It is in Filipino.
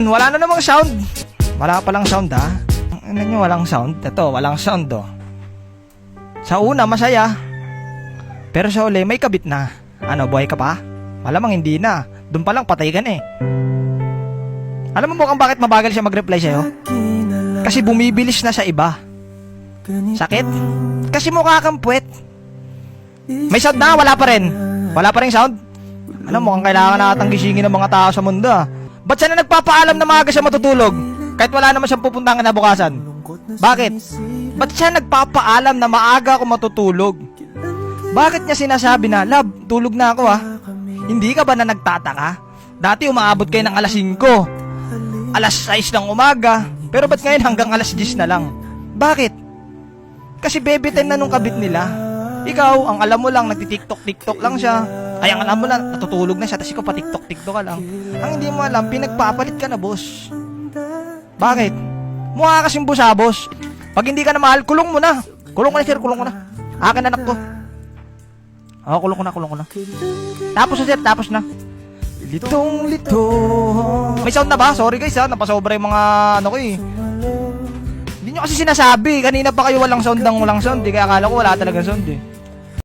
Wala na namang sound. Wala palang sound ha. Ano nyo, walang sound? Ito, walang sound oh. Sa una, masaya. Pero sa uli, may kabit na. Ano, buhay ka pa? Malamang hindi na. Doon pa lang, patay ka na eh. Alam mo kung bakit mabagal siya mag-reply sa'yo? Kasi bumibilis na sa iba. Sakit? Kasi mukha kang puwet. May sound na, wala pa rin. Wala pa rin sound? Ano, mukhang kailangan natang gisingin ng mga tao sa mundo ah. Ba't siya na nagpapaalam na maaga siya matutulog? Kahit wala naman siyang pupuntahan kinabukasan. Bakit? Ba't siya nagpapaalam na maaga ako matutulog? Bakit niya sinasabi na, love, tulog na ako ah? Hindi ka ba na nagtataka? Dati umaabot kayo ng alas 5, alas 6 ng umaga, pero ba't ngayon hanggang alas 10 na lang? Bakit? Kasi baby time na nung kabit nila. Ikaw, ang alam mo lang, nagtitiktok-tiktok lang siya. Ay, ang alam mo lang, natutulog na siya, tapos ikaw pa tiktok-tiktok ka lang. Ang hindi mo alam, pinagpapalit ka na, boss. Bakit? Mukha kasing busabos. Pag hindi ka na mahal, kulong mo na. Kulong ko na, sir, kulong ko na. Akin anak ko. Oo, kulong ko na. Tapos na, sir, tapos na. Litong-lito. May sound na ba? Sorry guys ha, napasobra yung mga ano ko eh. Hindi nyo kasi sinasabi. Kanina pa kayo walang sound ng walang sound. Di kaya akala ko wala talagang sound eh.